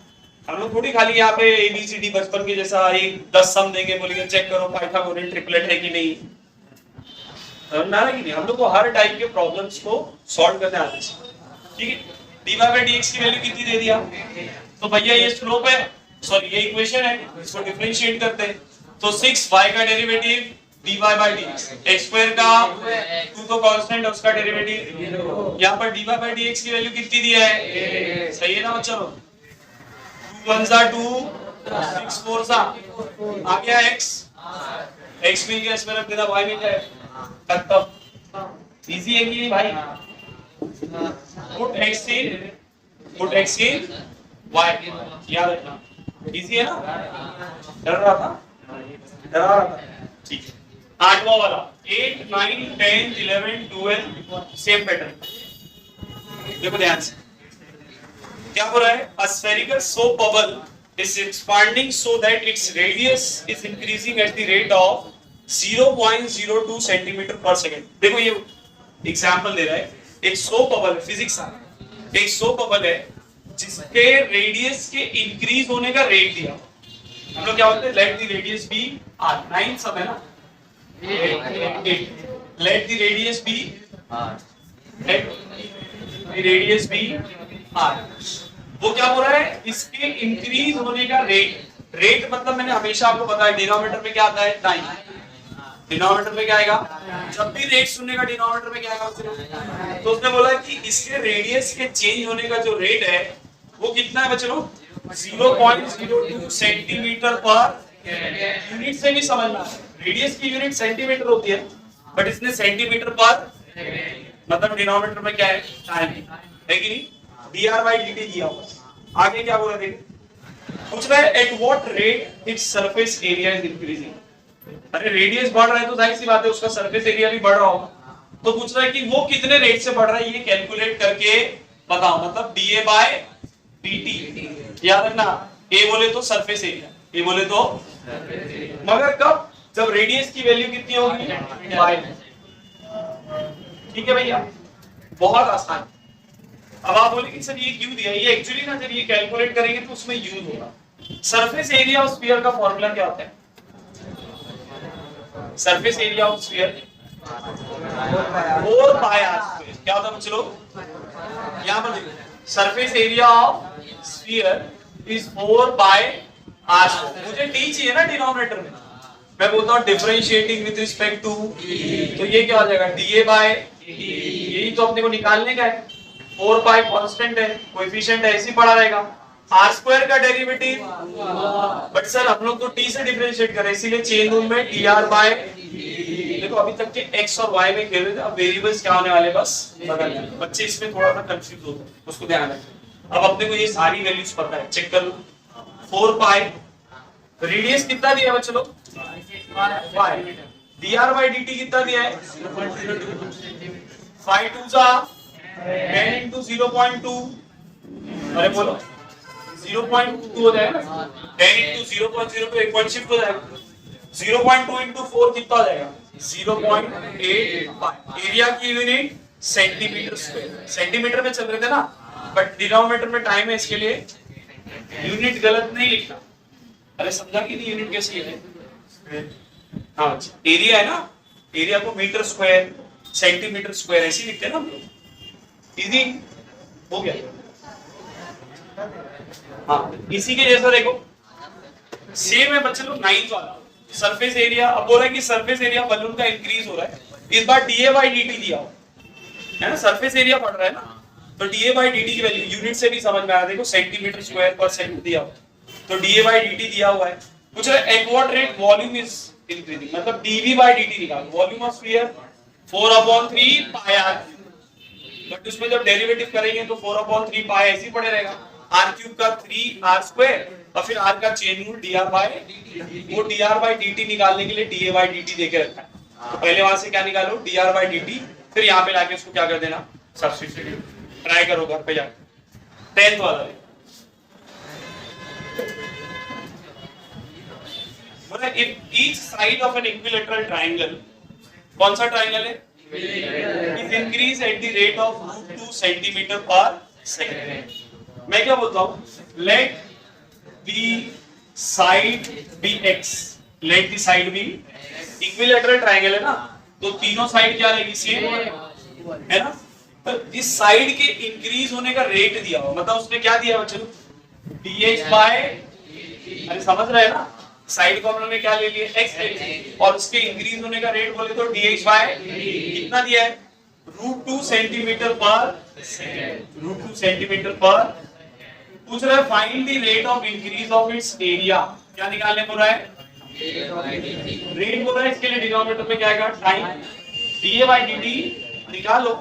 हम लोग थोड़ी खाली यहाँ पे एबीसीडी बचपन के जैसा एक 10 सम देंगे बोलेंगे चेक करो पाइथागोरन ट्रिपलेट है कि नहीं, ना कि नहीं। हम लोग को हर टाइप के प्रॉब्लम्स को सॉल्व करने आते हैं, ठीक है। dy by dx की वैल्यू कितनी दे दिया, तो भैया ये स्लोप है, सॉरी ये इक्वेशन है, इसको डिफरेंशिएट करते हैं तो 6y का derivative dy by dx, x square का 2 तो कांस्टेंट है उसका डेरिवेटिव, यहाँ पर dy by dx की वैल्यू कितनी दी है, सही है ना बच्चों? 2 1 जा 2 6 4 जा आ गया x, x मिल गया, इसमें रख देना y मिल जाए, खत्म। इजी है कि भाई? put x in y, याद रखना, इजी है ना? डर रहा था, ठीक है। 8वां वाला 8 9 10 11 12 सेम पैटर्न, देखो ध्यान से क्या हो रहा है। A spherical soap bubble is expanding so that its radius is increasing at the rate of 0.02 centimetre पर सेकंड। देखो ये एग्जांपल दे रहा है, एक सोप बबल है, फिजिक्स एक सोप बबल है जिसके रेडियस के इंक्रीज होने का रेट दिया। हम लोग क्या बोलते हैं, let the radius be r, 9 सब है ना, 8 let the radius be r, let the radius be r। वो क्या हो रहा है, इसके इंक्रीज होने का रेट, रेट मतलब मैंने हमेशा आपको बताया डिनोमिनेटर में क्या आता है, टाइम, डिनोमिनेटर में क्या आएगा, जब भी रेट सुनने का डिनोमिनेटर में क्या आएगा, तो उसने बोला कि इसके रेडियस के चेंज होने का जो रेट है वो कितना है बच्चों, 0.02 सेंटीमीटर पर, यूनिट से भी समझना, रेडियस की यूनिट सेंटीमीटर होती है बट इसने सेंटीमीटर पर, मतलब डिनोमिनेटर में क्या है, टाइम है कि नहीं, dr by dt दिया हुआ। आगे क्या बोला देखिए, पूछ रहा है at what rate its surface area is increasing. अरे रेडियस बढ़ रहा है तो जाहिर सी बात है उसका सरफेस एरिया भी बढ़ रहा होगा, तो पूछ रहा है कि वो कितने रेट से बढ़ रहा है ये कैलकुलेट करके बताओ, मतलब dA by dt। याद रखना, a बोले तो सरफेस एरिया, a बोले तो, मगर कब, जब रेडियस की वैल्यू कितनी होगी, ठीक है भैया, बहुत आसान। अब आप बोलेंगे सर ये क्यों दिया, ये एक्चुअली ना जब ये कैलकुलेट करेंगे तो उसमें यूज होगा। सरफेस एरिया ऑफ स्फीयर का फॉर्मूला क्या होता है, surface area of sphere 4 pi r square, क्या होता है बच्चों, यहां पर देखो surface area of sphere is 4 pi r square. मुझे d चाहिए ना डिनोमिनेटर में, मैं बोलता हूं डिफरेंशिएटिंग विद रिस्पेक्ट टू, तो ये क्या हो जाएगा, dA बाय dt, यही तो अपने को निकालने का है। 4 पाई कांस्टेंट है, कोएफिशिएंट ऐसे ही पड़ा रहेगा, r स्क्वायर का डेरिवेटिव, बट सर हम लोग तो t से डिफरेंशिएट कर रहे हैं इसीलिए चेन रूल में dr बाय, देखो अभी तक के x और y में खेल रहे थे, अब वेरिएबल्स क्या होने वाले बस बदल गए, बच्चे इसमें थोड़ा सा कंफ्यूज होते हैं, उसको ध्यान रखें। अब अपने को ये सारी वैल्यूज पता है, चेक कर लो। 4 पाई रेडियस कितना दिया बच्चों लोग, 5, dr बाय dt कितना दिया है, 5 2 जा 10 into 0.2, अरे बोलो 0.2 हो जाएगा ना, 10 into 0.02 एक पॉइंट शिफ्ट हो जाएगा, 0.2 into 4 कितना हो जाएगा, 0.85। एरिया की यूनिट सेंटीमीटर स्क्वायर, सेंटीमीटर में चल रहे थे ना, बट डिनोमिनेटर में टाइम है इसके लिए यूनिट गलत नहीं लिखना। अरे समझा कि नहीं यूनिट कैसे लिखे, हाँ एरिया है ना, एरिया को मीटर स्क्वायर सेंटीमीटर स्क्वायर ऐसे लिखते हैं ना हम लोग, इजी हो गया। हाँ इसी के जैसा देखो सेम है बच्चे लोग 9th वाला, सरफेस एरिया, अब बोल रहा है कि सरफेस एरिया बलून का इंक्रीज हो रहा है, इस बार dA by dt दिया है ना, सरफेस एरिया बढ़ रहा है ना, तो dA by dt की वैल्यू यूनिट से भी समझ में आया, देखो सेंटीमीटर स्क्वायर पर सेकंड दिया हुआ, तो dA by dt दिया हुआ है। पूछ रहा है at what rate volume is increasing, मतलब dV by dt निकालो, volume of sphere 4/3 pi r, but उसमें जब डेरिवेटिव करेंगे तो 4/3 पाई ऐसे ही पड़े रहेगा, r क्यूब का 3r स्क्वायर और फिर आर का चेन रूल dr बाय वो dr बाय dt निकालने के लिए dA बाय dt देके रखा है। तो पहले वहां से क्या निकालो dr बाय dt, फिर यहाँ पे लाके उसको क्या कर देना सब्स्टिट्यूट। ट्राई करो घर पे जाके 10th वाला बोला if each side of an equilateral triangle, कौन सा ट्राइंगल है, is increase at the rate of 2 centimeter per second। मैं क्या बोलता हूँ, let the side be x, let the side be equilateral triangle है ना, तो तीनों साइड क्या रहेगी सेम है ना। तो इस साइड के इंक्रीज होने का रेट दिया हुआ, मतलब उसने क्या दिया बच्चों dx बाय, अरे समझ रहे हैं ना, साइड को हमने क्या ले लिया x और उसके इंक्रीज होने का रेट बोले तो dx बाय कितना दिया है √2 सेंटीमीटर पर सेकंड, √2 सेंटीमीटर पर। पूछ रहा है find the rate of increase of its area, क्या निकालने बोल रहा है रेट बोल रहा है, इसके लिए डिनोमिनेटर में क्या आएगा टाइम, dA बाय dt निकालो।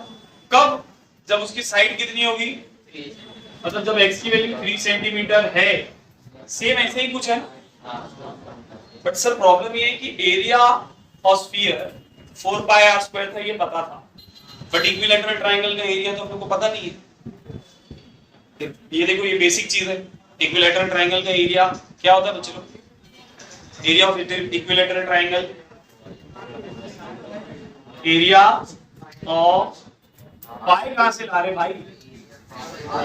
कब, जब उसकी साइड कितनी होगी, मतलब जब x की वैल्यू 3 सेंटीमीटर है, सेम ऐसे ही कुछ है। बट सर प्रॉब्लम ये है कि area of sphere 4 pi r square था, ये पता था, बट इक्विलैटरल ट्रायंगल का एरिया तो अपने को पता नहीं है। ये देखो ये बेसिक चीज है, इक्विलैटरल ट्रायंगल का एरिया क्या होता है बच्चों, area of equilateral triangle, area of pi कहां से ला रहे भाई,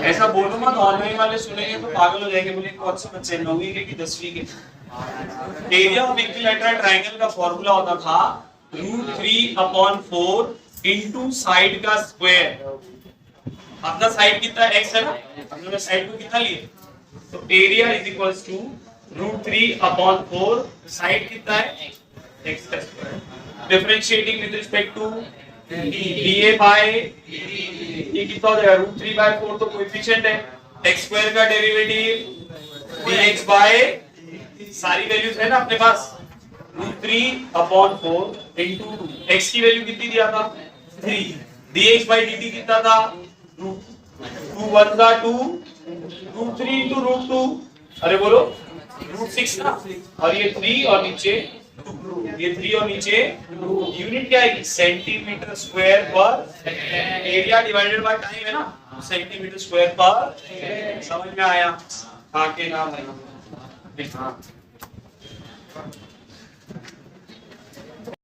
ऐसा बोलो मत, ऑनलाइन वाले सुनेंगे तो पागल हो जाएंगे, बोले कौन से बच्चे 9वीं के कि 10वीं के। एरिया ऑफ इक्विलैटरल ट्रायंगल का फॉर्मूला होता था √3/4 इनटू साइड का स्क्वायर। अपना साइड कितना x है ना, हमने साइड को कितना लिए, तो area is equals to √3/4, side कितना है x का square, differentiating with respect to dA by ये कितना हो जाएगा √3/4, तो कोएफिशिएंट है, x स्क्वायर का डेरिवेटिव dx बाय सारी वैल्यूज है ना अपने पास, √3/4 इनटू x की वैल्यू कितनी दिया था 3, dx बाय dt कितना था 2 1 का 2, √3 इनटू √2, अरे बोलो √6 ना, और ये 3 और नीचे 2, ये 3 और नीचे यूनिट क्या है सेंटीमीटर स्क्वायर पर, एरिया डिवाइडेड बाय टाइम है ना, सेंटीमीटर स्क्वायर पर। समझ में आया, हाँ के नाम है।